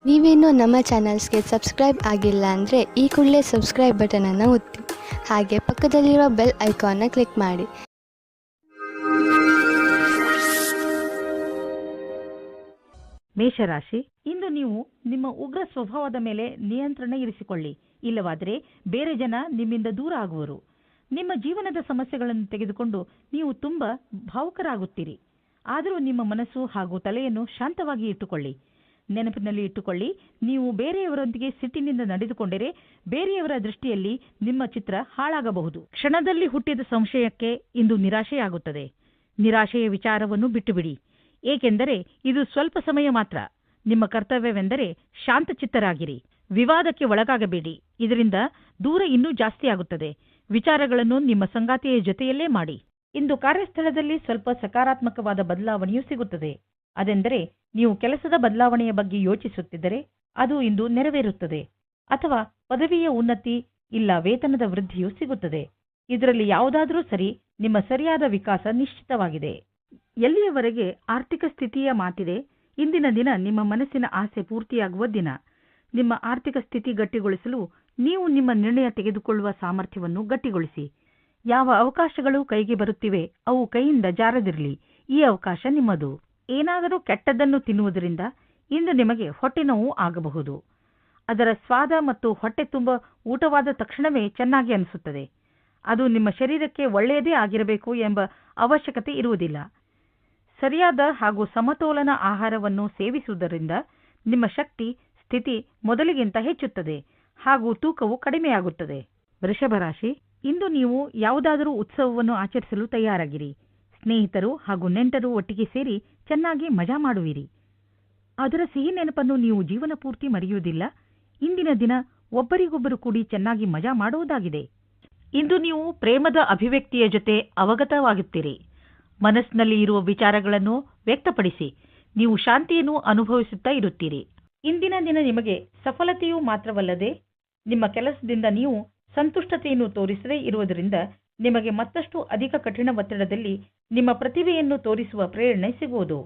ನೀವೇನೂ ನಮ್ಮ ಚಾನಲ್ಸ್ಗೆ ಸಬ್ಸ್ಕ್ರೈಬ್ ಆಗಿಲ್ಲ ಅಂದರೆ ಈ ಕೂಡಲೇ ಸಬ್ಸ್ಕ್ರೈಬ್ ಬಟನನ್ನು ಒತ್ತಿ ಹಾಗೆ ಪಕ್ಕದಲ್ಲಿರುವ ಬೆಲ್ ಐಕಾನ್ನ ಕ್ಲಿಕ್ ಮಾಡಿ. ಮೇಷರಾಶಿ, ಇಂದು ನೀವು ನಿಮ್ಮ ಉಗ್ರ ಸ್ವಭಾವದ ಮೇಲೆ ನಿಯಂತ್ರಣ ಇರಿಸಿಕೊಳ್ಳಿ. ಇಲ್ಲವಾದರೆ ಬೇರೆ ಜನ ನಿಮ್ಮಿಂದ ದೂರ ಆಗುವರು. ನಿಮ್ಮ ಜೀವನದ ಸಮಸ್ಯೆಗಳನ್ನು ತೆಗೆದುಕೊಂಡು ನೀವು ತುಂಬಾ ಭಾವುಕರಾಗುತ್ತೀರಿ. ಆದರೂ ನಿಮ್ಮ ಮನಸ್ಸು ಹಾಗೂ ತಲೆಯನ್ನು ಶಾಂತವಾಗಿ ಇಟ್ಟುಕೊಳ್ಳಿ. ನೆನಪಿನಲ್ಲಿ ಇಟ್ಟುಕೊಳ್ಳಿ, ನೀವು ಬೇರೆಯವರೊಂದಿಗೆ ಸಿಟ್ಟಿನಿಂದ ನಡೆದುಕೊಂಡರೆ ಬೇರೆಯವರ ದೃಷ್ಟಿಯಲ್ಲಿ ನಿಮ್ಮ ಚಿತ್ರ ಹಾಳಾಗಬಹುದು. ಕ್ಷಣದಲ್ಲಿ ಹುಟ್ಟಿದ ಸಂಶಯಕ್ಕೆ ಇಂದು ನಿರಾಶೆಯಾಗುತ್ತದೆ. ನಿರಾಶೆಯ ವಿಚಾರವನ್ನು ಬಿಟ್ಟುಬಿಡಿ, ಏಕೆಂದರೆ ಇದು ಸ್ವಲ್ಪ ಸಮಯ ಮಾತ್ರ. ನಿಮ್ಮ ಕರ್ತವ್ಯವೆಂದರೆ ಶಾಂತಚಿತ್ತರಾಗಿರಿ. ವಿವಾದಕ್ಕೆ ಒಳಗಾಗಬೇಡಿ, ಇದರಿಂದ ದೂರ ಇನ್ನೂ ಜಾಸ್ತಿಯಾಗುತ್ತದೆ. ವಿಚಾರಗಳನ್ನು ನಿಮ್ಮ ಸಂಗಾತಿಯ ಜೊತೆಯಲ್ಲೇ ಮಾಡಿ. ಇಂದು ಕಾರ್ಯಸ್ಥಳದಲ್ಲಿ ಸ್ವಲ್ಪ ಸಕಾರಾತ್ಮಕವಾದ ಬದಲಾವಣೆಯೂ ಸಿಗುತ್ತದೆ. ಅದೆಂದರೆ ನೀವು ಕೆಲಸದ ಬದಲಾವಣೆಯ ಬಗ್ಗೆ ಯೋಚಿಸುತ್ತಿದ್ದರೆ ಅದು ಇಂದು ನೆರವೇರುತ್ತದೆ. ಅಥವಾ ಪದವಿಯ ಉನ್ನತಿ ಇಲ್ಲ ವೇತನದ ವೃದ್ಧಿಯೂ ಸಿಗುತ್ತದೆ. ಇದರಲ್ಲಿ ಯಾವುದಾದರೂ ಸರಿ, ನಿಮ್ಮ ಸರಿಯಾದ ವಿಕಾಸ ನಿಶ್ಚಿತವಾಗಿದೆ. ಎಲ್ಲಿಯವರೆಗೆ ಆರ್ಥಿಕ ಸ್ಥಿತಿಯ ಮಾತಿದೆ, ಇಂದಿನ ದಿನ ನಿಮ್ಮ ಮನಸ್ಸಿನ ಆಸೆ ಪೂರ್ತಿಯಾಗುವ ದಿನ. ನಿಮ್ಮ ಆರ್ಥಿಕ ಸ್ಥಿತಿ ಗಟ್ಟಿಗೊಳಿಸಲು ನೀವು ನಿಮ್ಮ ನಿರ್ಣಯ ತೆಗೆದುಕೊಳ್ಳುವ ಸಾಮರ್ಥ್ಯವನ್ನು ಗಟ್ಟಿಗೊಳಿಸಿ. ಯಾವ ಅವಕಾಶಗಳು ಕೈಗೆ ಬರುತ್ತಿವೆ ಅವು ಕೈಯಿಂದ ಜಾರದಿರಲಿ. ಈ ಅವಕಾಶ ನಿಮ್ಮದು. ಏನಾದರೂ ಕೆಟ್ಟದ್ದನ್ನು ತಿನ್ನುವುದರಿಂದ ಇಂದು ನಿಮಗೆ ಹೊಟ್ಟೆ ನೋವು ಆಗಬಹುದು. ಅದರ ಸ್ವಾದ ಮತ್ತು ಹೊಟ್ಟೆ ತುಂಬ ಊಟವಾದ ತಕ್ಷಣವೇ ಚೆನ್ನಾಗಿ ಅನಿಸುತ್ತದೆ. ಅದು ನಿಮ್ಮ ಶರೀರಕ್ಕೆ ಒಳ್ಳೆಯದೇ ಆಗಿರಬೇಕು ಎಂಬ ಅವಶ್ಯಕತೆ ಇರುವುದಿಲ್ಲ. ಸರಿಯಾದ ಹಾಗೂ ಸಮತೋಲನ ಆಹಾರವನ್ನು ಸೇವಿಸುವುದರಿಂದ ನಿಮ್ಮ ಶಕ್ತಿ ಸ್ಥಿತಿ ಮೊದಲಿಗಿಂತ ಹೆಚ್ಚುತ್ತದೆ ಹಾಗೂ ತೂಕವು ಕಡಿಮೆಯಾಗುತ್ತದೆ. ವೃಷಭರಾಶಿ, ಇಂದು ನೀವು ಯಾವುದಾದರೂ ಉತ್ಸವವನ್ನು ಆಚರಿಸಲು ತಯಾರಾಗಿರಿ. ಸ್ನೇಹಿತರು ಹಾಗೂ ನೆಂಟರು ಒಟ್ಟಿಗೆ ಸೇರಿ ಚೆನ್ನಾಗಿ ಮಜಾ ಮಾಡುವಿರಿ. ಅದರ ಸಿಹಿ ನೆನಪನ್ನು ನೀವು ಜೀವನ ಪೂರ್ತಿ ಮರೆಯುವುದಿಲ್ಲ. ಇಂದಿನ ದಿನ ಒಬ್ಬರಿಗೊಬ್ಬರು ಕೂಡಿ ಚೆನ್ನಾಗಿ ಮಜಾ ಮಾಡುವುದಾಗಿದೆ. ಇಂದು ನೀವು ಪ್ರೇಮದ ಅಭಿವ್ಯಕ್ತಿಯ ಜೊತೆ ಅವಗತವಾಗುತ್ತೀರಿ. ಮನಸ್ಸಿನಲ್ಲಿ ಇರುವ ವಿಚಾರಗಳನ್ನು ವ್ಯಕ್ತಪಡಿಸಿ ನೀವು ಶಾಂತಿಯನ್ನು ಅನುಭವಿಸುತ್ತಾ ಇರುತ್ತೀರಿ. ಇಂದಿನ ದಿನ ನಿಮಗೆ ಸಫಲತೆಯೂ ಮಾತ್ರವಲ್ಲದೆ ನಿಮ್ಮ ಕೆಲಸದಿಂದ ನೀವು ಸಂತುಷ್ಟತೆಯನ್ನು ತೋರಿಸದೇ ಇರುವುದರಿಂದ ನಿಮಗೆ ಮತ್ತಷ್ಟು ಅಧಿಕ ಕಠಿಣ ಒತ್ತಡದಲ್ಲಿ ನಿಮ್ಮ ಪ್ರತಿಭೆಯನ್ನು ತೋರಿಸುವ ಪ್ರೇರಣೆ ಸಿಗುವುದು.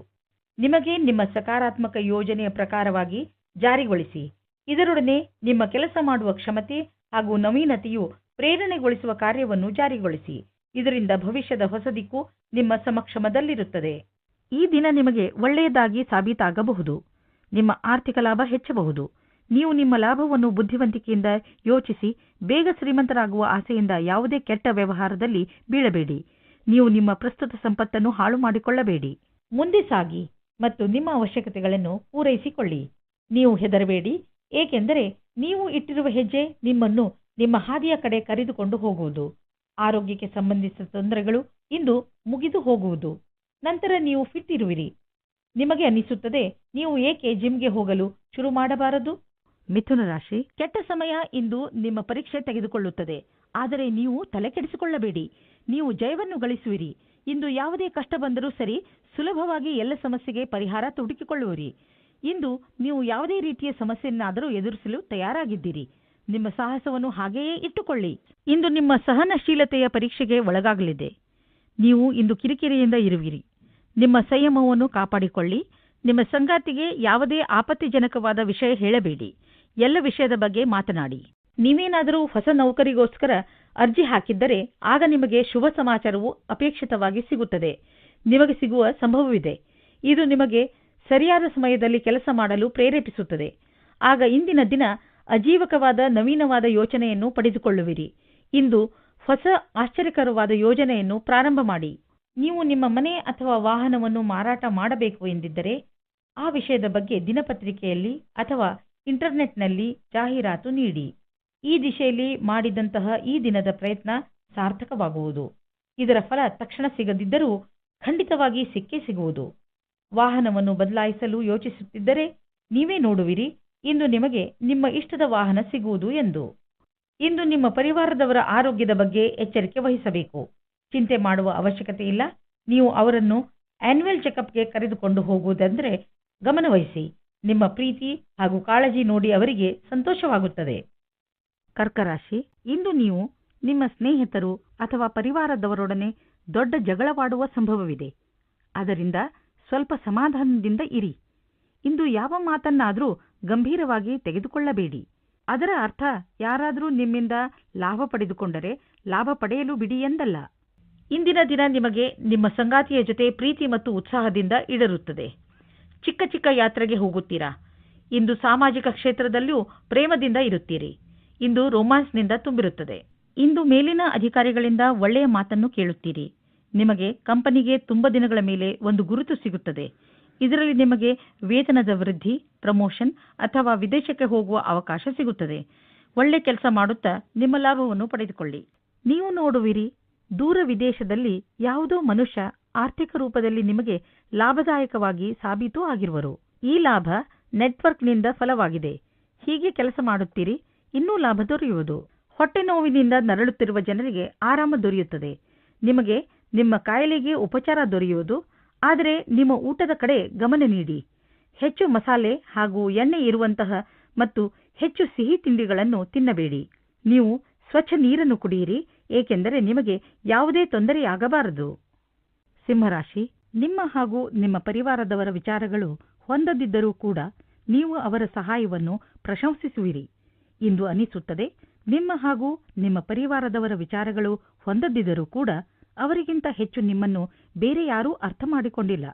ನಿಮಗೆ ನಿಮ್ಮ ಸಕಾರಾತ್ಮಕ ಯೋಜನೆಯ ಪ್ರಕಾರವಾಗಿ ಜಾರಿಗೊಳಿಸಿ. ಇದರೊಡನೆ ನಿಮ್ಮ ಕೆಲಸ ಮಾಡುವ ಕ್ಷಮತೆ ಹಾಗೂ ನವೀನತೆಯು ಪ್ರೇರಣೆಗೊಳಿಸುವ ಕಾರ್ಯವನ್ನು ಜಾರಿಗೊಳಿಸಿ. ಇದರಿಂದ ಭವಿಷ್ಯದ ಹೊಸ ದಿಕ್ಕು ನಿಮ್ಮ ಸಮಕ್ಷಮದಲ್ಲಿರುತ್ತದೆ. ಈ ದಿನ ನಿಮಗೆ ಒಳ್ಳೆಯದಾಗಿ ಸಾಬೀತಾಗಬಹುದು. ನಿಮ್ಮ ಆರ್ಥಿಕ ಲಾಭ ಹೆಚ್ಚಬಹುದು. ನೀವು ನಿಮ್ಮ ಲಾಭವನ್ನು ಬುದ್ಧಿವಂತಿಕೆಯಿಂದ ಯೋಚಿಸಿ ಬೇಗ ಶ್ರೀಮಂತರಾಗುವ ಆಸೆಯಿಂದ ಯಾವುದೇ ಕೆಟ್ಟ ವ್ಯವಹಾರದಲ್ಲಿ ಬೀಳಬೇಡಿ. ನೀವು ನಿಮ್ಮ ಪ್ರಸ್ತುತ ಸಂಪತ್ತನ್ನು ಹಾಳು ಮಾಡಿಕೊಳ್ಳಬೇಡಿ. ಮುಂದೆ ಸಾಗಿ ಮತ್ತು ನಿಮ್ಮ ಅವಶ್ಯಕತೆಗಳನ್ನು ಪೂರೈಸಿಕೊಳ್ಳಿ. ನೀವು ಹೆದರಬೇಡಿ, ಏಕೆಂದರೆ ನೀವು ಇಟ್ಟಿರುವ ಹೆಜ್ಜೆ ನಿಮ್ಮನ್ನು ನಿಮ್ಮ ಹಾದಿಯ ಕಡೆ ಕರೆದುಕೊಂಡು ಹೋಗುವುದು. ಆರೋಗ್ಯಕ್ಕೆ ಸಂಬಂಧಿಸಿದ ತೊಂದರೆಗಳು ಇಂದು ಮುಗಿದು ಹೋಗುವುದು. ನಂತರ ನೀವು ಫಿಟ್ ಇರುವಿರಿ. ನಿಮಗೆ ಅನ್ನಿಸುತ್ತದೆ, ನೀವು ಏಕೆ ಜಿಮ್ಗೆ ಹೋಗಲು ಶುರು ಮಾಡಬಾರದು? ಮಿಥುನ ರಾಶಿ, ಕೆಟ್ಟ ಸಮಯ ಇಂದು ನಿಮ್ಮ ಪರೀಕ್ಷೆ ತೆಗೆದುಕೊಳ್ಳುತ್ತದೆ. ಆದರೆ ನೀವು ತಲೆ ಕೆಡಿಸಿಕೊಳ್ಳಬೇಡಿ, ನೀವು ಜಯವನ್ನು ಗಳಿಸುವಿರಿ. ಇಂದು ಯಾವುದೇ ಕಷ್ಟ ಬಂದರೂ ಸರಿ, ಸುಲಭವಾಗಿ ಎಲ್ಲ ಸಮಸ್ಯೆಗೆ ಪರಿಹಾರ ಹುಡುಕಿಕೊಳ್ಳುವಿರಿ. ಇಂದು ನೀವು ಯಾವುದೇ ರೀತಿಯ ಸಮಸ್ಯೆಯನ್ನಾದರೂ ಎದುರಿಸಲು ತಯಾರಾಗಿದ್ದೀರಿ. ನಿಮ್ಮ ಸಾಹಸವನ್ನು ಹಾಗೆಯೇ ಇಟ್ಟುಕೊಳ್ಳಿ. ಇಂದು ನಿಮ್ಮ ಸಹನಶೀಲತೆಯ ಪರೀಕ್ಷೆಗೆ ಒಳಗಾಗಲಿದೆ. ನೀವು ಇಂದು ಕಿರಿಕಿರಿಯಿಂದ ಇರುವಿರಿ. ನಿಮ್ಮ ಸಂಯಮವನ್ನು ಕಾಪಾಡಿಕೊಳ್ಳಿ. ನಿಮ್ಮ ಸಂಗಾತಿಗೆ ಯಾವುದೇ ಆಪತ್ತಿಜನಕವಾದ ವಿಷಯ ಹೇಳಬೇಡಿ. ಎಲ್ಲ ವಿಷಯದ ಬಗ್ಗೆ ಮಾತನಾಡಿ. ನೀವೇನಾದರೂ ಹೊಸ ನೌಕರಿಗೋಸ್ಕರ ಅರ್ಜಿ ಹಾಕಿದ್ದರೆ ಆಗ ನಿಮಗೆ ಶುಭ ಸಮಾಚಾರವು ಅಪೇಕ್ಷಿತವಾಗಿ ಸಿಗುತ್ತದೆ. ನಿಮಗೆ ಸಿಗುವ ಸಂಭವವಿದೆ. ಇದು ನಿಮಗೆ ಸರಿಯಾದ ಸಮಯದಲ್ಲಿ ಕೆಲಸ ಮಾಡಲು ಪ್ರೇರೇಪಿಸುತ್ತದೆ. ಆಗ ಇಂದಿನ ದಿನ ಅಜೀವಕವಾದ ನವೀನವಾದ ಯೋಚನೆಯನ್ನು ಪಡೆದುಕೊಳ್ಳುವಿರಿ. ಇಂದು ಹೊಸ ಆಶ್ಚರ್ಯಕರವಾದ ಯೋಜನೆಯನ್ನು ಪ್ರಾರಂಭ ಮಾಡಿ. ನೀವು ನಿಮ್ಮ ಮನೆ ಅಥವಾ ವಾಹನವನ್ನು ಮಾರಾಟ ಮಾಡಬೇಕು ಎಂದಿದ್ದರೆ ಆ ವಿಷಯದ ಬಗ್ಗೆ ದಿನಪತ್ರಿಕೆಯಲ್ಲಿ ಅಥವಾ ಇಂಟರ್ನೆಟ್ನಲ್ಲಿ ಜಾಹೀರಾತು ನೀಡಿ. ಈ ದಿಶೆಯಲ್ಲಿ ಮಾಡಿದಂತಹ ಈ ದಿನದ ಪ್ರಯತ್ನ ಸಾರ್ಥಕವಾಗುವುದು. ಇದರ ಫಲ ತಕ್ಷಣ ಸಿಗದಿದ್ದರೂ ಖಂಡಿತವಾಗಿ ಸಿಕ್ಕೇ ಸಿಗುವುದು. ವಾಹನವನ್ನು ಬದಲಾಯಿಸಲು ಯೋಚಿಸುತ್ತಿದ್ದರೆ ನೀವೇ ನೋಡುವಿರಿ, ಇಂದು ನಿಮಗೆ ನಿಮ್ಮ ಇಷ್ಟದ ವಾಹನ ಸಿಗುವುದು ಎಂದು. ಇಂದು ನಿಮ್ಮ ಪರಿವಾರದವರ ಆರೋಗ್ಯದ ಬಗ್ಗೆ ಎಚ್ಚರಿಕೆ ವಹಿಸಬೇಕು. ಚಿಂತೆ ಮಾಡುವ ಅವಶ್ಯಕತೆ ಇಲ್ಲ. ನೀವು ಅವರನ್ನು ಆನ್ಯುವಲ್ ಚೆಕಪ್ಗೆ ಕರೆದುಕೊಂಡು ಹೋಗುವುದೆಂದರೆ ಗಮನವಹಿಸಿ. ನಿಮ್ಮ ಪ್ರೀತಿ ಹಾಗೂ ಕಾಳಜಿ ನೋಡಿ ಅವರಿಗೆ ಸಂತೋಷವಾಗುತ್ತದೆ. ಕರ್ಕರಾಶಿ, ಇಂದು ನೀವು ನಿಮ್ಮ ಸ್ನೇಹಿತರು ಅಥವಾ ಪರಿವಾರದವರೊಡನೆ ದೊಡ್ಡ ಜಗಳವಾಡುವ ಸಂಭವವಿದೆ. ಅದರಿಂದ ಸ್ವಲ್ಪ ಸಮಾಧಾನದಿಂದ ಇರಿ. ಇಂದು ಯಾವ ಮಾತನ್ನಾದರೂ ಗಂಭೀರವಾಗಿ ತೆಗೆದುಕೊಳ್ಳಬೇಡಿ. ಅದರ ಅರ್ಥ ಯಾರಾದರೂ ನಿಮ್ಮಿಂದ ಲಾಭ ಪಡೆದುಕೊಂಡರೆ ಲಾಭ ಪಡೆಯಲು ಬಿಡಿ ಎಂದಲ್ಲ. ಇಂದಿನ ದಿನ ನಿಮಗೆ ನಿಮ್ಮ ಸಂಗಾತಿಯ ಜೊತೆ ಪ್ರೀತಿ ಮತ್ತು ಉತ್ಸಾಹದಿಂದ ಇಡರುತ್ತದೆ. ಚಿಕ್ಕ ಚಿಕ್ಕ ಯಾತ್ರೆಗೆ ಹೋಗುತ್ತೀರಾ. ಇಂದು ಸಾಮಾಜಿಕ ಕ್ಷೇತ್ರದಲ್ಲೂ ಪ್ರೇಮದಿಂದ ಇರುತ್ತೀರಿ. ಇಂದು ರೊಮ್ಯಾನ್ಸ್ನಿಂದ ತುಂಬಿರುತ್ತದೆ. ಇಂದು ಮೇಲಿನ ಅಧಿಕಾರಿಗಳಿಂದ ಒಳ್ಳೆಯ ಮಾತನ್ನು ಕೇಳುತ್ತೀರಿ. ನಿಮಗೆ ಕಂಪನಿಗೆ ತುಂಬ ದಿನಗಳ ಮೇಲೆ ಒಂದು ಗುರುತು ಸಿಗುತ್ತದೆ. ಇದರಲ್ಲಿ ನಿಮಗೆ ವೇತನದ ವೃದ್ಧಿ, ಪ್ರಮೋಷನ್ ಅಥವಾ ವಿದೇಶಕ್ಕೆ ಹೋಗುವ ಅವಕಾಶ ಸಿಗುತ್ತದೆ. ಒಳ್ಳೆ ಕೆಲಸ ಮಾಡುತ್ತಾ ನಿಮ್ಮ ಲಾಭವನ್ನು ಪಡೆದುಕೊಳ್ಳಿ. ನೀವು ನೋಡುವಿರಿ, ದೂರ ವಿದೇಶದಲ್ಲಿ ಯಾವುದೋ ಮನುಷ್ಯ ಆರ್ಥಿಕ ರೂಪದಲ್ಲಿ ನಿಮಗೆ ಲಾಭದಾಯಕವಾಗಿ ಸಾಬೀತು ಆಗಿರುವರು. ಈ ಲಾಭ ನೆಟ್ವರ್ಕ್ನಿಂದ ಫಲವಾಗಿದೆ. ಹೀಗೆ ಕೆಲಸ ಮಾಡುತ್ತೀರಿ, ಇನ್ನೂ ಲಾಭ ದೊರೆಯುವುದು. ಹೊಟ್ಟೆ ನೋವಿನಿಂದ ನರಳುತ್ತಿರುವ ಜನರಿಗೆ ಆರಾಮ ದೊರೆಯುತ್ತದೆ. ನಿಮಗೆ ನಿಮ್ಮ ಕಾಯಿಲೆಗೆ ಉಪಚಾರ ದೊರೆಯುವುದು. ಆದರೆ ನಿಮ್ಮ ಊಟದ ಕಡೆ ಗಮನ ನೀಡಿ. ಹೆಚ್ಚು ಮಸಾಲೆ ಹಾಗೂ ಎಣ್ಣೆ ಇರುವಂತಹ ಮತ್ತು ಹೆಚ್ಚು ಸಿಹಿ ತಿಂಡಿಗಳನ್ನು ತಿನ್ನಬೇಡಿ. ನೀವು ಸ್ವಚ್ಛ ನೀರನ್ನು ಕುಡಿಯಿರಿ, ಏಕೆಂದರೆ ನಿಮಗೆ ಯಾವುದೇ ತೊಂದರೆಯಾಗಬಾರದು. ಸಿಂಹರಾಶಿ, ನಿಮ್ಮ ಹಾಗೂ ನಿಮ್ಮ ಪರಿವಾರದವರ ವಿಚಾರಗಳು ಹೊಂದದಿದ್ದರೂ ಕೂಡ ನೀವು ಅವರ ಸಹಾಯವನ್ನು ಪ್ರಶಂಸಿಸುವಿರಿ. ಇಂದು ಅನಿಸುತ್ತದೆ, ನಿಮ್ಮ ಹಾಗೂ ನಿಮ್ಮ ಪರಿವಾರದವರ ವಿಚಾರಗಳು ಹೊಂದದಿದ್ದರೂ ಕೂಡ ಅವರಿಗಿಂತ ಹೆಚ್ಚು ನಿಮ್ಮನ್ನು ಬೇರೆ ಯಾರೂ ಅರ್ಥ ಮಾಡಿಕೊಂಡಿಲ್ಲ.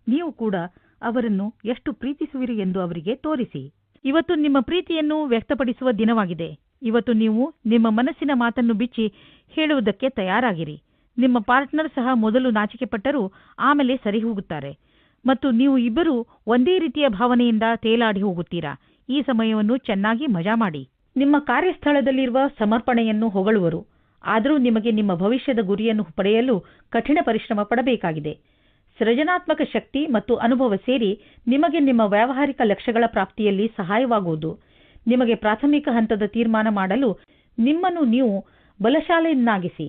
ನೀವು ಕೂಡ ಅವರನ್ನು ಎಷ್ಟು ಪ್ರೀತಿಸುವಿರಿ ಎಂದು ಅವರಿಗೆ ತೋರಿಸಿ. ಇವತ್ತು ನಿಮ್ಮ ಪ್ರೀತಿಯನ್ನು ವ್ಯಕ್ತಪಡಿಸುವ ದಿನವಾಗಿದೆ. ಇವತ್ತು ನೀವು ನಿಮ್ಮ ಮನಸ್ಸಿನ ಮಾತನ್ನು ಬಿಚ್ಚಿ ಹೇಳುವುದಕ್ಕೆ ತಯಾರಾಗಿರಿ. ನಿಮ್ಮ ಪಾರ್ಟ್ನರ್ ಸಹ ಮೊದಲು ನಾಚಿಕೆಪಟ್ಟರೂ ಆಮೇಲೆ ಸರಿ ಹೋಗುತ್ತಾರೆ ಮತ್ತು ನೀವು ಇಬ್ಬರೂ ಒಂದೇ ರೀತಿಯ ಭಾವನೆಯಿಂದ ತೇಲಾಡಿ ಹೋಗುತ್ತೀರಾ. ಈ ಸಮಯವನ್ನು ಚೆನ್ನಾಗಿ ಮಜಾ ಮಾಡಿ. ನಿಮ್ಮ ಕಾರ್ಯಸ್ಥಳದಲ್ಲಿರುವ ಸಮರ್ಪಣೆಯನ್ನು ಹೊಗಳುವರು. ಆದರೂ ನಿಮಗೆ ನಿಮ್ಮ ಭವಿಷ್ಯದ ಗುರಿಯನ್ನು ಪಡೆಯಲು ಕಠಿಣ ಪರಿಶ್ರಮ ಪಡಬೇಕಾಗಿದೆ. ಸೃಜನಾತ್ಮಕ ಶಕ್ತಿ ಮತ್ತು ಅನುಭವ ಸೇರಿ ನಿಮಗೆ ನಿಮ್ಮ ವ್ಯಾವಹಾರಿಕ ಲಕ್ಷ್ಯಗಳ ಪ್ರಾಪ್ತಿಯಲ್ಲಿ ಸಹಾಯವಾಗುವುದು. ನಿಮಗೆ ಪ್ರಾಥಮಿಕ ಹಂತದ ತೀರ್ಮಾನ ಮಾಡಲು ನಿಮ್ಮನ್ನು ನೀವು ಬಲಶಾಲಿಯನ್ನಾಗಿಸಿ.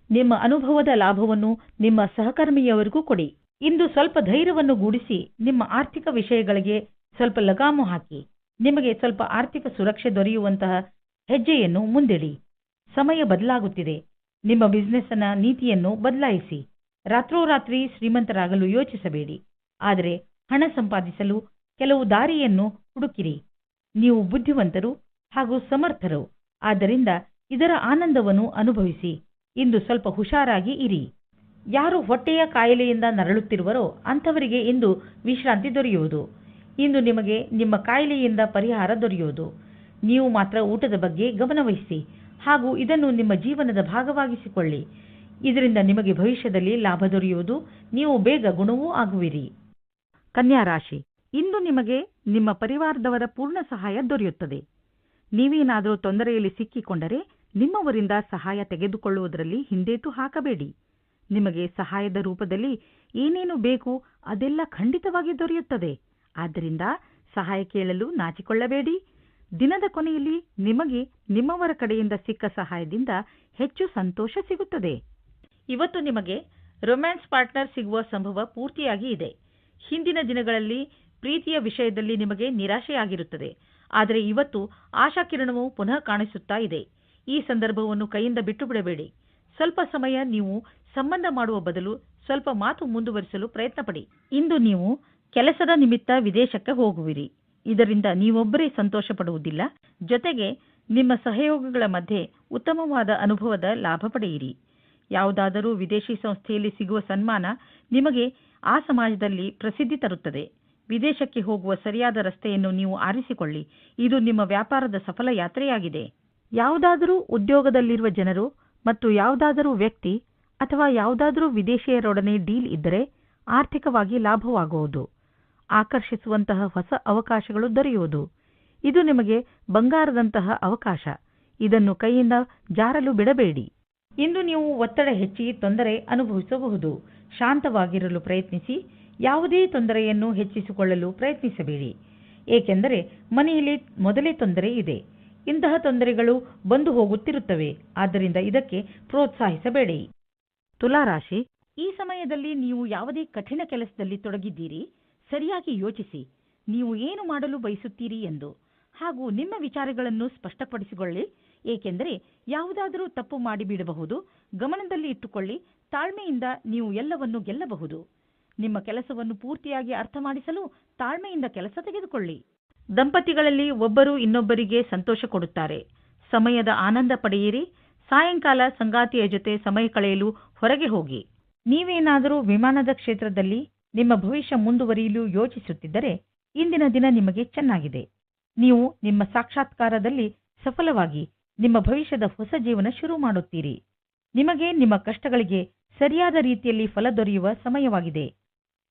ನಿಮ್ಮ ಅನುಭವದ ಲಾಭವನ್ನು ನಿಮ್ಮ ಸಹಕರ್ಮಿಯವರಿಗೂ ಕೊಡಿ. ಇಂದು ಸ್ವಲ್ಪ ಧೈರ್ಯವನ್ನು ಗೂಡಿಸಿ ನಿಮ್ಮ ಆರ್ಥಿಕ ವಿಷಯಗಳಿಗೆ ಸ್ವಲ್ಪ ಲಗಾಮು ಹಾಕಿ. ನಿಮಗೆ ಸ್ವಲ್ಪ ಆರ್ಥಿಕ ಸುರಕ್ಷೆ ದೊರೆಯುವಂತಹ ಹೆಜ್ಜೆಯನ್ನು ಮುಂದಿಡಿ. ಸಮಯ ಬದಲಾಗುತ್ತಿದೆ. ನಿಮ್ಮ ಬಿಸಿನೆಸ್ನ ನೀತಿಯನ್ನು ಬದಲಾಯಿಸಿ. ರಾತ್ರೋರಾತ್ರಿ ಶ್ರೀಮಂತರಾಗಲು ಯೋಚಿಸಬೇಡಿ. ಆದರೆ ಹಣ ಸಂಪಾದಿಸಲು ಕೆಲವು ದಾರಿಯನ್ನು ಹುಡುಕಿರಿ. ನೀವು ಬುದ್ಧಿವಂತರು ಹಾಗೂ ಸಮರ್ಥರು. ಆದ್ದರಿಂದ ಇದರ ಆನಂದವನ್ನು ಅನುಭವಿಸಿ. ಇಂದು ಸ್ವಲ್ಪ ಹುಷಾರಾಗಿ ಇರಿ. ಯಾರು ಹೊಟ್ಟೆಯ ಕಾಯಿಲೆಯಿಂದ ನರಳುತ್ತಿರುವರೋ ಅಂಥವರಿಗೆ ಇಂದು ವಿಶ್ರಾಂತಿ ದೊರೆಯುವುದು. ಇಂದು ನಿಮಗೆ ನಿಮ್ಮ ಕಾಯಿಲೆಯಿಂದ ಪರಿಹಾರ ದೊರೆಯುವುದು. ನೀವು ಮಾತ್ರ ಊಟದ ಬಗ್ಗೆ ಗಮನವಹಿಸಿ ಹಾಗೂ ಇದನ್ನು ನಿಮ್ಮ ಜೀವನದ ಭಾಗವಾಗಿಸಿಕೊಳ್ಳಿ. ಇದರಿಂದ ನಿಮಗೆ ಭವಿಷ್ಯದಲ್ಲಿ ಲಾಭ ದೊರೆಯುವುದು. ನೀವು ಬೇಗ ಗುಣವೂ ಆಗುವಿರಿ. ಕನ್ಯಾ ರಾಶಿ, ಇಂದು ನಿಮಗೆ ನಿಮ್ಮ ಪರಿವಾರದವರ ಪೂರ್ಣ ಸಹಾಯ ದೊರೆಯುತ್ತದೆ. ನೀವೇನಾದರೂ ತೊಂದರೆಯಲ್ಲಿ ಸಿಕ್ಕಿಕೊಂಡರೆ ನಿಮ್ಮವರಿಂದ ಸಹಾಯ ತೆಗೆದುಕೊಳ್ಳುವುದರಲ್ಲಿ ಹಿಂದೇಟು ಹಾಕಬೇಡಿ. ನಿಮಗೆ ಸಹಾಯದ ರೂಪದಲ್ಲಿ ಏನೇನು ಬೇಕು ಅದೆಲ್ಲ ಖಂಡಿತವಾಗಿ ದೊರೆಯುತ್ತದೆ. ಆದ್ದರಿಂದ ಸಹಾಯ ಕೇಳಲು ನಾಚಿಕೊಳ್ಳಬೇಡಿ. ದಿನದ ಕೊನೆಯಲ್ಲಿ ನಿಮಗೆ ನಿಮ್ಮವರ ಕಡೆಯಿಂದ ಸಿಕ್ಕ ಸಹಾಯದಿಂದ ಹೆಚ್ಚು ಸಂತೋಷ ಸಿಗುತ್ತದೆ. ಇವತ್ತು ನಿಮಗೆ ರೊಮ್ಯಾನ್ಸ್ ಪಾರ್ಟ್ನರ್ ಸಿಗುವ ಸಂಭವ ಪೂರ್ತಿಯಾಗಿ ಇದೆ. ಹಿಂದಿನ ದಿನಗಳಲ್ಲಿ ಪ್ರೀತಿಯ ವಿಷಯದಲ್ಲಿ ನಿಮಗೆ ನಿರಾಶೆಯಾಗಿರುತ್ತದೆ. ಆದರೆ ಇವತ್ತು ಆಶಾಕಿರಣವು ಪುನಃ ಕಾಣಿಸುತ್ತಾ ಇದೆ. ಈ ಸಂದರ್ಭವನ್ನು ಕೈಯಿಂದ ಬಿಟ್ಟು ಬಿಡಬೇಡಿ. ಸ್ವಲ್ಪ ಸಮಯ ನೀವು ಸಂಬಂಧ ಮಾಡುವ ಬದಲು ಸ್ವಲ್ಪ ಮಾತು ಮುಂದುವರಿಸಲು ಪ್ರಯತ್ನಪಡಿ. ಇಂದು ನೀವು ಕೆಲಸದ ನಿಮಿತ್ತ ವಿದೇಶಕ್ಕೆ ಹೋಗುವಿರಿ. ಇದರಿಂದ ನೀವೊಬ್ಬರೇ ಸಂತೋಷ ಪಡುವುದಿಲ್ಲ, ಜೊತೆಗೆ ನಿಮ್ಮ ಸಹಯೋಗಿಗಳ ಮಧ್ಯೆ ಉತ್ತಮವಾದ ಅನುಭವದ ಲಾಭ ಪಡೆಯಿರಿ. ಯಾವುದಾದರೂ ವಿದೇಶಿ ಸಂಸ್ಥೆಯಲ್ಲಿ ಸಿಗುವ ಸನ್ಮಾನ ನಿಮಗೆ ಆ ಸಮಾಜದಲ್ಲಿ ಪ್ರಸಿದ್ಧಿ ತರುತ್ತದೆ. ವಿದೇಶಕ್ಕೆ ಹೋಗುವ ಸರಿಯಾದ ರಸ್ತೆಯನ್ನು ನೀವು ಆರಿಸಿಕೊಳ್ಳಿ. ಇದು ನಿಮ್ಮ ವ್ಯಾಪಾರದ ಸಫಲ ಯಾತ್ರೆಯಾಗಿದೆ. ಯಾವುದಾದರೂ ಉದ್ಯೋಗದಲ್ಲಿರುವ ಜನರು ಮತ್ತು ಯಾವುದಾದರೂ ವ್ಯಕ್ತಿ ಅಥವಾ ಯಾವುದಾದರೂ ವಿದೇಶಿಯರೊಡನೆ ಡೀಲ್ ಇದ್ದರೆ ಆರ್ಥಿಕವಾಗಿ ಲಾಭವಾಗುವುದು. ಆಕರ್ಷಿಸುವಂತಹ ಹೊಸ ಅವಕಾಶಗಳು ದೊರೆಯುವುದು. ಇದು ನಿಮಗೆ ಬಂಗಾರದಂತಹ ಅವಕಾಶ. ಇದನ್ನು ಕೈಯಿಂದ ಜಾರಲು ಬಿಡಬೇಡಿ. ಇಂದು ನೀವು ಒತ್ತಡ ಹೆಚ್ಚಿ ತೊಂದರೆ ಅನುಭವಿಸಬಹುದು. ಶಾಂತವಾಗಿರಲು ಪ್ರಯತ್ನಿಸಿ. ಯಾವುದೇ ತೊಂದರೆಯನ್ನು ಹೆಚ್ಚಿಸಿಕೊಳ್ಳಲು ಪ್ರಯತ್ನಿಸಬೇಡಿ. ಏಕೆಂದರೆ ಮನೆಯಲ್ಲಿ ಮೊದಲೇ ತೊಂದರೆ ಇದೆ. ಇಂತಹ ತೊಂದರೆಗಳು ಬಂದು ಹೋಗುತ್ತಿರುತ್ತವೆ. ಆದ್ದರಿಂದ ಇದಕ್ಕೆ ಪ್ರೋತ್ಸಾಹಿಸಬೇಡಿ. ತುಲಾರಾಶಿ, ಈ ಸಮಯದಲ್ಲಿ ನೀವು ಯಾವುದೇ ಕಠಿಣ ಕೆಲಸದಲ್ಲಿ ತೊಡಗಿದ್ದೀರಿ. ಸರಿಯಾಗಿ ಯೋಚಿಸಿ, ನೀವು ಏನು ಮಾಡಲು ಬಯಸುತ್ತೀರಿ ಎಂದು ಹಾಗೂ ನಿಮ್ಮ ವಿಚಾರಗಳನ್ನು ಸ್ಪಷ್ಟಪಡಿಸಿಕೊಳ್ಳಿ. ಏಕೆಂದರೆ ಯಾವುದಾದರೂ ತಪ್ಪು ಮಾಡಿಬಿಡಬಹುದು. ಗಮನದಲ್ಲಿ ಇಟ್ಟುಕೊಳ್ಳಿ. ತಾಳ್ಮೆಯಿಂದ ನೀವು ಎಲ್ಲವನ್ನೂ ಗೆಲ್ಲಬಹುದು. ನಿಮ್ಮ ಕೆಲಸವನ್ನು ಪೂರ್ತಿಯಾಗಿ ಅರ್ಥ ಮಾಡಿಸಲು ತಾಳ್ಮೆಯಿಂದ ಕೆಲಸ ತೆಗೆದುಕೊಳ್ಳಿ. ದಂಪತಿಗಳಲ್ಲಿ ಒಬ್ಬರು ಇನ್ನೊಬ್ಬರಿಗೆ ಸಂತೋಷ ಕೊಡುತ್ತಾರೆ. ಸಮಯದ ಆನಂದ ಪಡೆಯಿರಿ. ಸಾಯಂಕಾಲ ಸಂಗಾತಿಯ ಜೊತೆ ಸಮಯ ಕಳೆಯಲು ಹೊರಗೆ ಹೋಗಿ. ನೀವೇನಾದರೂ ವಿಮಾನದ ಕ್ಷೇತ್ರದಲ್ಲಿ ನಿಮ್ಮ ಭವಿಷ್ಯ ಮುಂದುವರಿಯಲು ಯೋಚಿಸುತ್ತಿದ್ದರೆ ಇಂದಿನ ದಿನ ನಿಮಗೆ ಚೆನ್ನಾಗಿದೆ. ನೀವು ನಿಮ್ಮ ಸಾಕ್ಷಾತ್ಕಾರದಲ್ಲಿ ಸಫಲವಾಗಿ ನಿಮ್ಮ ಭವಿಷ್ಯದ ಹೊಸ ಜೀವನ ಶುರು ಮಾಡುತ್ತೀರಿ. ನಿಮಗೆ ನಿಮ್ಮ ಕಷ್ಟಗಳಿಗೆ ಸರಿಯಾದ ರೀತಿಯಲ್ಲಿ ಫಲ ದೊರೆಯುವ ಸಮಯವಾಗಿದೆ.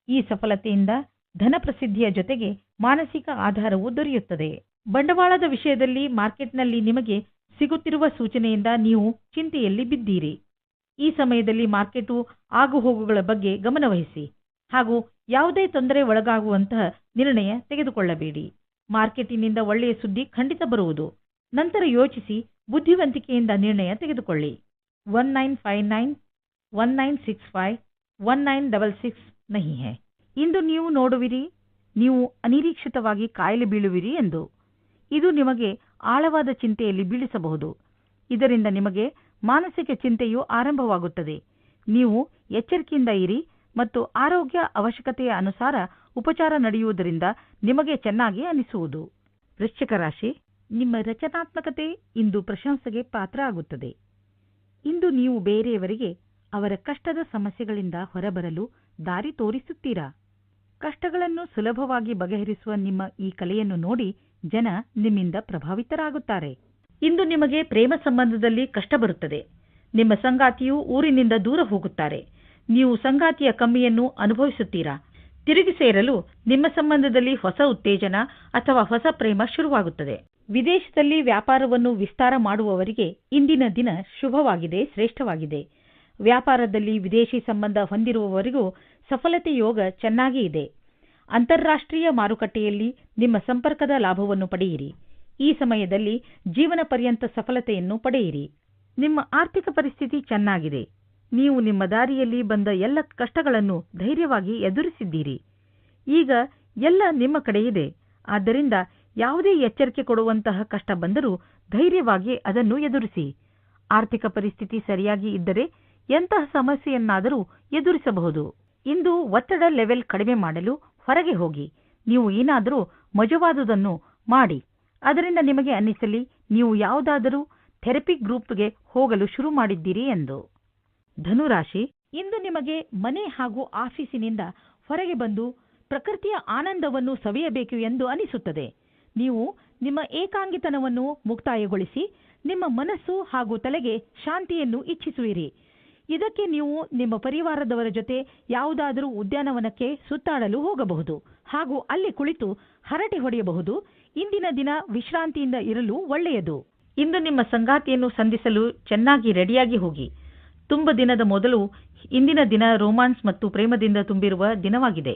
ಈ ಸಫಲತೆಯಿಂದ ಧನ ಪ್ರಸಿದ್ಧಿಯ ಜೊತೆಗೆ ಮಾನಸಿಕ ಆಧಾರವೂ ದೊರೆಯುತ್ತದೆ. ಬಂಡವಾಳದ ವಿಷಯದಲ್ಲಿ ಮಾರ್ಕೆಟ್ನಲ್ಲಿ ನಿಮಗೆ ಸಿಗುತ್ತಿರುವ ಸೂಚನೆಯಿಂದ ನೀವು ಚಿಂತೆಯಲ್ಲಿ ಬಿದ್ದೀರಿ. ಈ ಸಮಯದಲ್ಲಿ ಮಾರ್ಕೆಟು ಆಗುಹೋಗುಗಳ ಬಗ್ಗೆ ಗಮನವಹಿಸಿ ಹಾಗೂ ಯಾವುದೇ ತೊಂದರೆ ಒಳಗಾಗುವಂತಹ ನಿರ್ಣಯ ತೆಗೆದುಕೊಳ್ಳಬೇಡಿ. ಮಾರ್ಕೆಟಿನಿಂದ ಒಳ್ಳೆಯ ಸುದ್ದಿ ಖಂಡಿತ ಬರುವುದು. ನಂತರ ಯೋಚಿಸಿ ಬುದ್ಧಿವಂತಿಕೆಯಿಂದ ನಿರ್ಣಯ ತೆಗೆದುಕೊಳ್ಳಿ. 1959 1965 1966 ನಹಿ ಹೈ. ಇಂದು ನೀವು ನೋಡುವಿರಿ ನೀವು ಅನಿರೀಕ್ಷಿತವಾಗಿ ಕಾಯಿಲೆ ಬೀಳುವಿರಿ ಎಂದು. ಇದು ನಿಮಗೆ ಆಳವಾದ ಚಿಂತೆಯಲ್ಲಿ ಬೀಳಿಸಬಹುದು. ಇದರಿಂದ ನಿಮಗೆ ಮಾನಸಿಕ ಚಿಂತೆಯು ಆರಂಭವಾಗುತ್ತದೆ. ನೀವು ಎಚ್ಚರಿಕೆಯಿಂದ ಇರಿ ಮತ್ತು ಆರೋಗ್ಯ ಅವಶ್ಯಕತೆಯ ಅನುಸಾರ ಉಪಚಾರ ನಡೆಯುವುದರಿಂದ ನಿಮಗೆ ಚೆನ್ನಾಗಿ ಅನಿಸುವುದು. ವೃಶ್ಚಿಕ ರಾಶಿ, ನಿಮ್ಮ ರಚನಾತ್ಮಕತೆ ಇಂದು ಪ್ರಶಂಸೆಗೆ ಪಾತ್ರ ಆಗುತ್ತದೆ. ಇಂದು ನೀವು ಬೇರೆಯವರಿಗೆ ಅವರ ಕಷ್ಟದ ಸಮಸ್ಯೆಗಳಿಂದ ಹೊರಬರಲು ದಾರಿ ತೋರಿಸುತ್ತೀರಾ. ಕಷ್ಟಗಳನ್ನು ಸುಲಭವಾಗಿ ಬಗೆಹರಿಸುವ ನಿಮ್ಮ ಈ ಕಲೆಯನ್ನು ನೋಡಿ ಜನ ನಿಮ್ಮಿಂದ ಪ್ರಭಾವಿತರಾಗುತ್ತಾರೆ. ಇಂದು ನಿಮಗೆ ಪ್ರೇಮ ಸಂಬಂಧದಲ್ಲಿ ಕಷ್ಟ ಬರುತ್ತದೆ. ನಿಮ್ಮ ಸಂಗಾತಿಯು ಊರಿನಿಂದ ದೂರ ಹೋಗುತ್ತಾರೆ. ನೀವು ಸಂಗಾತಿಯ ಕಮ್ಮಿಯನ್ನು ಅನುಭವಿಸುತ್ತೀರಾ. ತಿರುಗಿ ಸೇರಲು ನಿಮ್ಮ ಸಂಬಂಧದಲ್ಲಿ ಹೊಸ ಉತ್ತೇಜನ ಅಥವಾ ಹೊಸ ಪ್ರೇಮ ಶುರುವಾಗುತ್ತದೆ. ವಿದೇಶದಲ್ಲಿ ವ್ಯಾಪಾರವನ್ನು ವಿಸ್ತಾರ ಮಾಡುವವರಿಗೆ ಇಂದಿನ ದಿನ ಶುಭವಾಗಿದೆ, ಶ್ರೇಷ್ಠವಾಗಿದೆ. ವ್ಯಾಪಾರದಲ್ಲಿ ವಿದೇಶಿ ಸಂಬಂಧ ಹೊಂದಿರುವವರಿಗೂ ಸಫಲತೆ ಯೋಗ ಚೆನ್ನಾಗಿ ಇದೆ. ಅಂತಾರಾಷ್ಟ್ರೀಯ ಮಾರುಕಟ್ಟೆಯಲ್ಲಿ ನಿಮ್ಮ ಸಂಪರ್ಕದ ಲಾಭವನ್ನು ಪಡೆಯಿರಿ. ಈ ಸಮಯದಲ್ಲಿ ಜೀವನ ಪರ್ಯಂತ ಸಫಲತೆಯನ್ನು ಪಡೆಯಿರಿ. ನಿಮ್ಮ ಆರ್ಥಿಕ ಪರಿಸ್ಥಿತಿ ಚೆನ್ನಾಗಿದೆ. ನೀವು ನಿಮ್ಮ ದಾರಿಯಲ್ಲಿ ಬಂದ ಎಲ್ಲ ಕಷ್ಟಗಳನ್ನು ಧೈರ್ಯವಾಗಿ ಎದುರಿಸಿದ್ದೀರಿ. ಈಗ ಎಲ್ಲ ನಿಮ್ಮ ಕಡೆ ಇದೆ. ಆದ್ದರಿಂದ ಯಾವುದೇ ಎಚ್ಚರಿಕೆ ಕೊಡುವಂತಹ ಕಷ್ಟ ಬಂದರೂ ಧೈರ್ಯವಾಗಿ ಅದನ್ನು ಎದುರಿಸಿ. ಆರ್ಥಿಕ ಪರಿಸ್ಥಿತಿ ಸರಿಯಾಗಿ ಇದ್ದರೆ ಎಂತಹ ಸಮಸ್ಯೆಯನ್ನಾದರೂ ಎದುರಿಸಬಹುದು. ಇಂದು ಒತ್ತಡ ಲೆವೆಲ್ ಕಡಿಮೆ ಮಾಡಲು ಹೊರಗೆ ಹೋಗಿ. ನೀವು ಏನಾದರೂ ಮಜವಾದುದನ್ನು ಮಾಡಿ. ಅದರಿಂದ ನಿಮಗೆ ಅನ್ನಿಸಲಿ ನೀವು ಯಾವುದಾದರೂ ಥೆರಪಿ ಗ್ರೂಪ್ಗೆ ಹೋಗಲು ಶುರು ಮಾಡಿದ್ದೀರಿ ಎಂದು. ಧನುರಾಶಿ, ಇಂದು ನಿಮಗೆ ಮನೆ ಹಾಗೂ ಆಫೀಸಿನಿಂದ ಹೊರಗೆ ಬಂದು ಪ್ರಕೃತಿಯ ಆನಂದವನ್ನು ಸವಿಯಬೇಕು ಎಂದು ಅನಿಸುತ್ತದೆ. ನೀವು ನಿಮ್ಮ ಏಕಾಂಗಿತನವನ್ನು ಮುಕ್ತಾಯಗೊಳಿಸಿ ನಿಮ್ಮ ಮನಸ್ಸು ಹಾಗೂ ತಲೆಗೆ ಶಾಂತಿಯನ್ನು ಇಚ್ಛಿಸುವಿರಿ. ಇದಕ್ಕೆ ನೀವು ನಿಮ್ಮ ಪರಿವಾರದವರ ಜೊತೆ ಯಾವುದಾದರೂ ಉದ್ಯಾನವನಕ್ಕೆ ಸುತ್ತಾಡಲು ಹೋಗಬಹುದು ಹಾಗೂ ಅಲ್ಲಿ ಕುಳಿತು ಹರಟೆ ಹೊಡೆಯಬಹುದು. ಇಂದಿನ ದಿನ ವಿಶ್ರಾಂತಿಯಿಂದ ಇರಲು ಒಳ್ಳೆಯದು. ಇಂದು ನಿಮ್ಮ ಸಂಗಾತಿಯನ್ನು ಸಂಧಿಸಲು ಚೆನ್ನಾಗಿ ರೆಡಿಯಾಗಿ ಹೋಗಿ. ತುಂಬ ದಿನದ ಮೊದಲು ಇಂದಿನ ದಿನ ರೋಮಾನ್ಸ್ ಮತ್ತು ಪ್ರೇಮದಿಂದ ತುಂಬಿರುವ ದಿನವಾಗಿದೆ.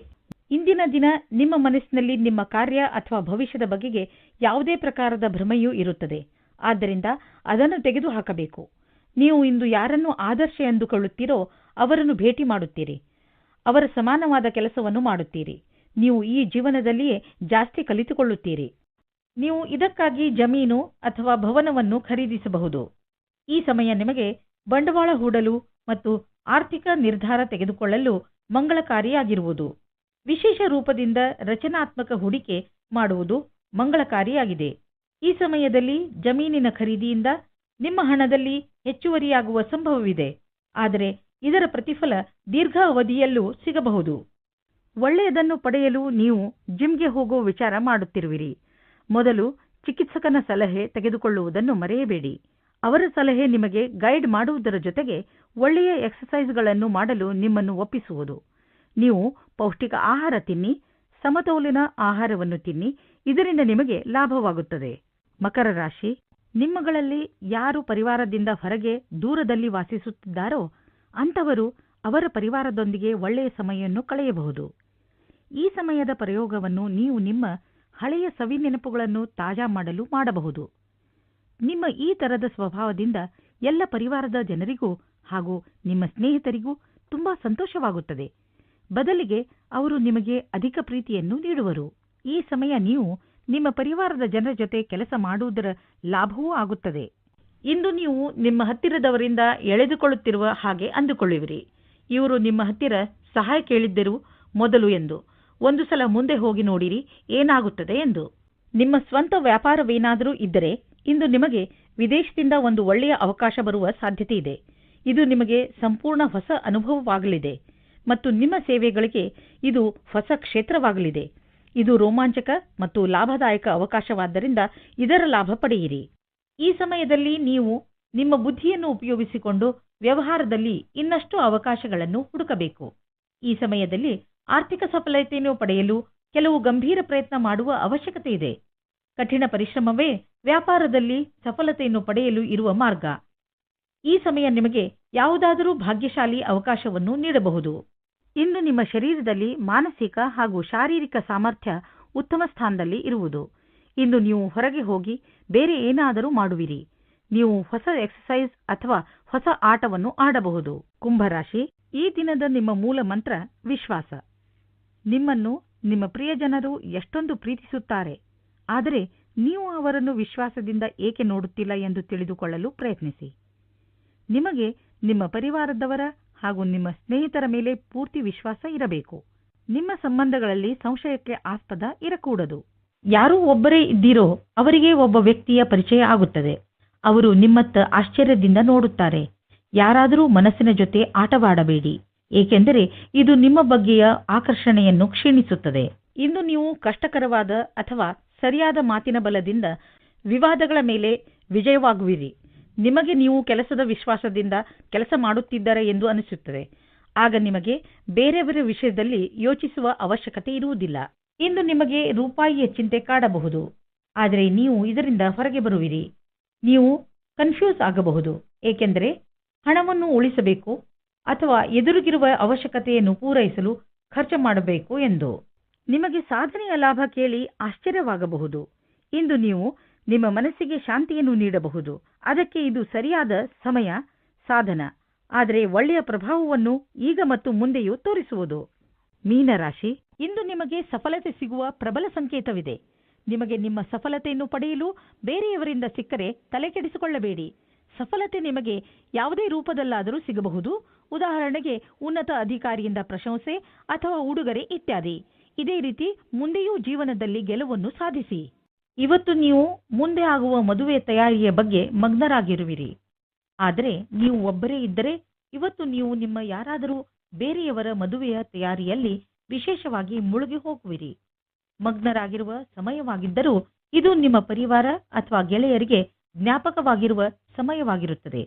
ಇಂದಿನ ದಿನ ನಿಮ್ಮ ಮನಸ್ಸಿನಲ್ಲಿ ನಿಮ್ಮ ಕಾರ್ಯ ಅಥವಾ ಭವಿಷ್ಯದ ಬಗೆಗೆ ಯಾವುದೇ ಪ್ರಕಾರದ ಭ್ರಮೆಯೂ ಇರುತ್ತದೆ. ಆದ್ದರಿಂದ ಅದನ್ನು ತೆಗೆದುಹಾಕಬೇಕು. ನೀವು ಇಂದು ಯಾರನ್ನು ಆದರ್ಶ ಎಂದುಕೊಳ್ಳುತ್ತೀರೋ ಅವರನ್ನು ಭೇಟಿ ಮಾಡುತ್ತೀರಿ. ಅವರ ಸಮಾನವಾದ ಕೆಲಸವನ್ನು ಮಾಡುತ್ತೀರಿ. ನೀವು ಈ ಜೀವನದಲ್ಲಿಯೇ ಜಾಸ್ತಿ ಕಲಿತುಕೊಳ್ಳುತ್ತೀರಿ. ನೀವು ಇದಕ್ಕಾಗಿ ಜಮೀನು ಅಥವಾ ಭವನವನ್ನು ಖರೀದಿಸಬಹುದು. ಈ ಸಮಯ ನಿಮಗೆ ಬಂಡವಾಳ ಹೂಡಲು ಮತ್ತು ಆರ್ಥಿಕ ನಿರ್ಧಾರ ತೆಗೆದುಕೊಳ್ಳಲು ಮಂಗಳಕಾರಿಯಾಗಿರುವುದು. ವಿಶೇಷ ರೂಪದಿಂದ ರಚನಾತ್ಮಕ ಹೂಡಿಕೆ ಮಾಡುವುದು ಮಂಗಳಕಾರಿಯಾಗಿದೆ. ಈ ಸಮಯದಲ್ಲಿ ಜಮೀನಿನ ಖರೀದಿಯಿಂದ ನಿಮ್ಮ ಹಣದಲ್ಲಿ ಹೆಚ್ಚುವರಿಯಾಗುವ ಸಂಭವವಿದೆ. ಆದರೆ ಇದರ ಪ್ರತಿಫಲ ದೀರ್ಘ ಅವಧಿಯಲ್ಲೂ ಸಿಗಬಹುದು. ಒಳ್ಳೆಯದನ್ನು ಪಡೆಯಲು ನೀವು ಜಿಮ್ಗೆ ಹೋಗೋ ವಿಚಾರ ಮಾಡುತ್ತಿರುವಿರಿ. ಮೊದಲು ಚಿಕಿತ್ಸಕನ ಸಲಹೆ ತೆಗೆದುಕೊಳ್ಳುವುದನ್ನು ಮರೆಯಬೇಡಿ. ಅವರ ಸಲಹೆ ನಿಮಗೆ ಗೈಡ್ ಮಾಡುವುದರ ಜೊತೆಗೆ ಒಳ್ಳೆಯ ಎಕ್ಸರ್ಸೈಸ್ಗಳನ್ನು ಮಾಡಲು ನಿಮ್ಮನ್ನು ಒಪ್ಪಿಸುವುದು. ನೀವು ಪೌಷ್ಟಿಕ ಆಹಾರ ತಿನ್ನಿ, ಸಮತೋಲನ ಆಹಾರವನ್ನು ತಿನ್ನಿ. ಇದರಿಂದ ನಿಮಗೆ ಲಾಭವಾಗುತ್ತದೆ. ಮಕರ ರಾಶಿ, ನಿಮ್ಮಗಳಲ್ಲಿ ಯಾರು ಪರಿವಾರದಿಂದ ಹೊರಗೆ ದೂರದಲ್ಲಿ ವಾಸಿಸುತ್ತಿದ್ದಾರೋ ಅಂಥವರು ಅವರ ಪರಿವಾರದೊಂದಿಗೆ ಒಳ್ಳೆಯ ಸಮಯವನ್ನು ಕಳೆಯಬಹುದು. ಈ ಸಮಯದ ಪ್ರಯೋಗವನ್ನು ನೀವು ನಿಮ್ಮ ಹಳೆಯ ಸವಿ ನೆನಪುಗಳನ್ನು ತಾಜಾ ಮಾಡಲು ಮಾಡಬಹುದು. ನಿಮ್ಮ ಈ ತರದ ಸ್ವಭಾವದಿಂದ ಎಲ್ಲ ಪರಿವಾರದ ಜನರಿಗೂ ಹಾಗೂ ನಿಮ್ಮ ಸ್ನೇಹಿತರಿಗೂ ತುಂಬಾ ಸಂತೋಷವಾಗುತ್ತದೆ. ಬದಲಿಗೆ ಅವರು ನಿಮಗೆ ಅಧಿಕ ಪ್ರೀತಿಯನ್ನು ನೀಡುವರು. ಈ ಸಮಯ ನೀವು ನಿಮ್ಮ ಪರಿವಾರದ ಜನರ ಜೊತೆ ಕೆಲಸ ಮಾಡುವುದರ ಲಾಭವೂ ಆಗುತ್ತದೆ. ಇಂದು ನೀವು ನಿಮ್ಮ ಹತ್ತಿರದವರಿಂದ ಎಳೆದುಕೊಳ್ಳುತ್ತಿರುವ ಹಾಗೆ ಅಂದುಕೊಳ್ಳುವಿರಿ. ಇವರು ನಿಮ್ಮ ಹತ್ತಿರ ಸಹಾಯ ಕೇಳಿದ್ದರು ಮೊದಲು ಎಂದು. ಒಂದು ಸಲ ಮುಂದೆ ಹೋಗಿ ನೋಡಿರಿ ಏನಾಗುತ್ತದೆ ಎಂದು. ನಿಮ್ಮ ಸ್ವಂತ ವ್ಯಾಪಾರವೇನಾದರೂ ಇದ್ದರೆ ಇಂದು ನಿಮಗೆ ವಿದೇಶದಿಂದ ಒಂದು ಒಳ್ಳೆಯ ಅವಕಾಶ ಬರುವ ಸಾಧ್ಯತೆ ಇದೆ. ಇದು ನಿಮಗೆ ಸಂಪೂರ್ಣ ಹೊಸ ಅನುಭವವಾಗಲಿದೆ ಮತ್ತು ನಿಮ್ಮ ಸೇವೆಗಳಿಗೆ ಇದು ಹೊಸ ಕ್ಷೇತ್ರವಾಗಲಿದೆ. ಇದು ರೋಮಾಂಚಕ ಮತ್ತು ಲಾಭದಾಯಕ ಅವಕಾಶವಾದ್ದರಿಂದ ಇದರ ಲಾಭ ಪಡೆಯಿರಿ. ಈ ಸಮಯದಲ್ಲಿ ನೀವು ನಿಮ್ಮ ಬುದ್ಧಿಯನ್ನು ಉಪಯೋಗಿಸಿಕೊಂಡು ವ್ಯವಹಾರದಲ್ಲಿ ಇನ್ನಷ್ಟು ಅವಕಾಶಗಳನ್ನು ಹುಡುಕಬೇಕು. ಈ ಸಮಯದಲ್ಲಿ ಆರ್ಥಿಕ ಸಫಲತೆಯನ್ನು ಪಡೆಯಲು ಕೆಲವು ಗಂಭೀರ ಪ್ರಯತ್ನ ಮಾಡುವ ಅವಶ್ಯಕತೆ ಇದೆ. ಕಠಿಣ ಪರಿಶ್ರಮವೇ ವ್ಯಾಪಾರದಲ್ಲಿ ಸಫಲತೆಯನ್ನು ಪಡೆಯಲು ಇರುವ ಮಾರ್ಗ. ಈ ಸಮಯ ನಿಮಗೆ ಯಾವುದಾದರೂ ಭಾಗ್ಯಶಾಲಿ ಅವಕಾಶವನ್ನು ನೀಡಬಹುದು. ಇಂದು ನಿಮ್ಮ ಶರೀರದಲ್ಲಿ ಮಾನಸಿಕ ಹಾಗೂ ಶಾರೀರಿಕ ಸಾಮರ್ಥ್ಯ ಉತ್ತಮ ಸ್ಥಾನದಲ್ಲಿ ಇರುವುದು. ಇಂದು ನೀವು ಹೊರಗೆ ಹೋಗಿ ಬೇರೆ ಏನಾದರೂ ಮಾಡುವಿರಿ. ನೀವು ಹೊಸ ಎಕ್ಸರ್ಸೈಸ್ ಅಥವಾ ಹೊಸ ಆಟವನ್ನು ಆಡಬಹುದು. ಕುಂಭರಾಶಿ, ಈ ದಿನದ ನಿಮ್ಮ ಮೂಲ ಮಂತ್ರ ವಿಶ್ವಾಸ. ನಿಮ್ಮನ್ನು ನಿಮ್ಮ ಪ್ರಿಯಜನರು ಎಷ್ಟೊಂದು ಪ್ರೀತಿಸುತ್ತಾರೆ, ಆದರೆ ನೀವು ಅವರನ್ನು ವಿಶ್ವಾಸದಿಂದ ಏಕೆ ನೋಡುತ್ತಿಲ್ಲ ಎಂದು ತಿಳಿದುಕೊಳ್ಳಲು ಪ್ರಯತ್ನಿಸಿ. ನಿಮಗೆ ನಿಮ್ಮ ಪರಿವಾರದವರ ಹಾಗೂ ನಿಮ್ಮ ಸ್ನೇಹಿತರ ಮೇಲೆ ಪೂರ್ತಿ ವಿಶ್ವಾಸ ಇರಬೇಕು. ನಿಮ್ಮ ಸಂಬಂಧಗಳಲ್ಲಿ ಸಂಶಯಕ್ಕೆ ಆಸ್ಪದ ಇರಕೂಡದು. ಯಾರೂ ಒಬ್ಬರೇ ಇದ್ದೀರೋ ಅವರಿಗೆ ಒಬ್ಬ ವ್ಯಕ್ತಿಯ ಪರಿಚಯ ಆಗುತ್ತದೆ. ಅವರು ನಿಮ್ಮತ್ತ ಆಶ್ಚರ್ಯದಿಂದ ನೋಡುತ್ತಾರೆ. ಯಾರಾದರೂ ಮನಸ್ಸಿನ ಜೊತೆ ಆಟವಾಡಬೇಡಿ, ಏಕೆಂದರೆ ಇದು ನಿಮ್ಮ ಬಗ್ಗೆಯ ಆಕರ್ಷಣೆಯನ್ನು ಕ್ಷೀಣಿಸುತ್ತದೆ. ಇಂದು ನೀವು ಕಷ್ಟಕರವಾದ ಅಥವಾ ಸರಿಯಾದ ಮಾತಿನ ಬಲದಿಂದ ವಿವಾದಗಳ ಮೇಲೆ ವಿಜಯವಾಗುವಿರಿ. ನಿಮಗೆ ನೀವು ಕೆಲಸದ ವಿಶ್ವಾಸದಿಂದ ಕೆಲಸ ಮಾಡುತ್ತಿದ್ದಾರೆ ಎಂದು ಅನಿಸುತ್ತದೆ. ಆಗ ನಿಮಗೆ ಬೇರೆಯವರ ವಿಷಯದಲ್ಲಿ ಯೋಚಿಸುವ ಅವಶ್ಯಕತೆ ಇರುವುದಿಲ್ಲ. ಇಂದು ನಿಮಗೆ ರೂಪಾಯಿಯ ಚಿಂತೆ ಕಾಡಬಹುದು, ಆದರೆ ನೀವು ಇದರಿಂದ ಹೊರಗೆ ಬರುವಿರಿ. ನೀವು ಕನ್ಫ್ಯೂಸ್ ಆಗಬಹುದು, ಏಕೆಂದರೆ ಹಣವನ್ನು ಉಳಿಸಬೇಕು ಅಥವಾ ಎದುರಿಗಿರುವ ಅವಶ್ಯಕತೆಯನ್ನು ಪೂರೈಸಲು ಖರ್ಚು ಮಾಡಬೇಕು ಎಂದು. ನಿಮಗೆ ಸಾಧನೆಯ ಲಾಭ ಕೇಳಿ ಆಶ್ಚರ್ಯವಾಗಬಹುದು. ಇಂದು ನೀವು ನಿಮ್ಮ ಮನಸ್ಸಿಗೆ ಶಾಂತಿಯನ್ನು ನೀಡಬಹುದು. ಅದಕ್ಕೆ ಇದು ಸರಿಯಾದ ಸಮಯ ಸಾಧನ, ಆದರೆ ಒಳ್ಳೆಯ ಪ್ರಭಾವವನ್ನು ಈಗ ಮತ್ತು ಮುಂದೆಯೂ ತೋರಿಸುವುದು. ಮೀನರಾಶಿ, ಇಂದು ನಿಮಗೆ ಸಫಲತೆ ಸಿಗುವ ಪ್ರಬಲ ಸಂಕೇತವಿದೆ. ನಿಮಗೆ ನಿಮ್ಮ ಸಫಲತೆಯನ್ನು ಪಡೆಯಲು ಬೇರೆಯವರಿಂದ ಸಿಕ್ಕರೆ ತಲೆಕೆಡಿಸಿಕೊಳ್ಳಬೇಡಿ. ಸಫಲತೆ ನಿಮಗೆ ಯಾವುದೇ ರೂಪದಲ್ಲಾದರೂ ಸಿಗಬಹುದು. ಉದಾಹರಣೆಗೆ ಉನ್ನತ ಅಧಿಕಾರಿಯಿಂದ ಪ್ರಶಂಸೆ ಅಥವಾ ಉಡುಗೊರೆ ಇತ್ಯಾದಿ. ಇದೇ ರೀತಿ ಮುಂದೆಯೂ ಜೀವನದಲ್ಲಿ ಗೆಲುವನ್ನು ಸಾಧಿಸಿ. ಇವತ್ತು ನೀವು ಮುಂದೆ ಆಗುವ ಮದುವೆ ತಯಾರಿಯ ಬಗ್ಗೆ ಮಗ್ನರಾಗಿರುವಿರಿ. ಆದರೆ ನೀವು ಒಬ್ಬರೇ ಇದ್ದರೆ ಇವತ್ತು ನೀವು ನಿಮ್ಮ ಯಾರಾದರೂ ಬೇರೆಯವರ ಮದುವೆಯ ತಯಾರಿಯಲ್ಲಿ ವಿಶೇಷವಾಗಿ ಮುಳುಗಿ ಹೋಗುವಿರಿ. ಮಗ್ನರಾಗಿರುವ ಸಮಯವಾಗಿದ್ದರೂ ಇದು ನಿಮ್ಮ ಪರಿವಾರ ಅಥವಾ ಗೆಳೆಯರಿಗೆ ಜ್ಞಾಪಕವಾಗಿರುವ ಸಮಯವಾಗಿರುತ್ತದೆ.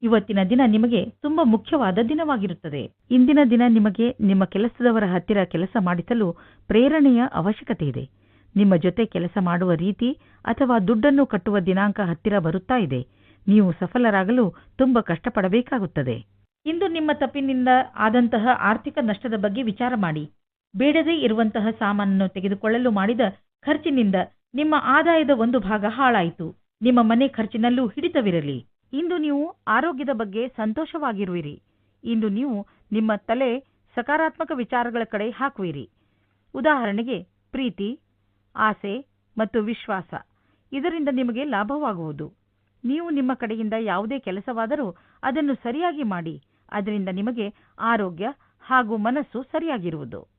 ಇವತ್ತಿನ ದಿನ ನಿಮಗೆ ತುಂಬಾ ಮುಖ್ಯವಾದ ದಿನವಾಗಿರುತ್ತದೆ. ಇಂದಿನ ದಿನ ನಿಮಗೆ ನಿಮ್ಮ ಕೆಲಸದವರ ಹತ್ತಿರ ಕೆಲಸ ಮಾಡಿಸಲು ಪ್ರೇರಣೆಯ ಅವಶ್ಯಕತೆ ಇದೆ. ನಿಮ್ಮ ಜೊತೆ ಕೆಲಸ ಮಾಡುವ ರೀತಿ ಅಥವಾ ದುಡ್ಡನ್ನು ಕಟ್ಟುವ ದಿನಾಂಕ ಹತ್ತಿರ ಬರುತ್ತಾ ಇದೆ. ನೀವು ಸಫಲರಾಗಲು ತುಂಬಾ ಕಷ್ಟಪಡಬೇಕಾಗುತ್ತದೆ. ಇಂದು ನಿಮ್ಮ ತಪ್ಪಿನಿಂದ ಆದಂತಹ ಆರ್ಥಿಕ ನಷ್ಟದ ಬಗ್ಗೆ ವಿಚಾರ ಮಾಡಿ. ಬೇಡದೇ ಇರುವಂತಹ ಸಾಮಾನನ್ನು ತೆಗೆದುಕೊಳ್ಳಲು ಮಾಡಿದ ಖರ್ಚಿನಿಂದ ನಿಮ್ಮ ಆದಾಯದ ಒಂದು ಭಾಗ ಹಾಳಾಯಿತು. ನಿಮ್ಮ ಮನೆ ಖರ್ಚಿನಲ್ಲೂ ಹಿಡಿತವಿರಲಿ. ಇಂದು ನೀವು ಆರೋಗ್ಯದ ಬಗ್ಗೆ ಸಂತೋಷವಾಗಿರುವಿರಿ. ಇಂದು ನೀವು ನಿಮ್ಮ ತಲೆ ಸಕಾರಾತ್ಮಕ ವಿಚಾರಗಳ ಕಡೆ ಹಾಕುವಿರಿ. ಉದಾಹರಣೆಗೆ ಪ್ರೀತಿ, ಆಸೆ ಮತ್ತು ವಿಶ್ವಾಸ. ಇದರಿಂದ ನಿಮಗೆ ಲಾಭವಾಗುವುದು. ನೀವು ನಿಮ್ಮ ಕಡೆಯಿಂದ ಯಾವುದೇ ಕೆಲಸವಾದರೂ ಅದನ್ನು ಸರಿಯಾಗಿ ಮಾಡಿ. ಅದರಿಂದ ನಿಮಗೆ ಆರೋಗ್ಯ ಹಾಗೂ ಮನಸ್ಸು ಸರಿಯಾಗಿರುವುದು.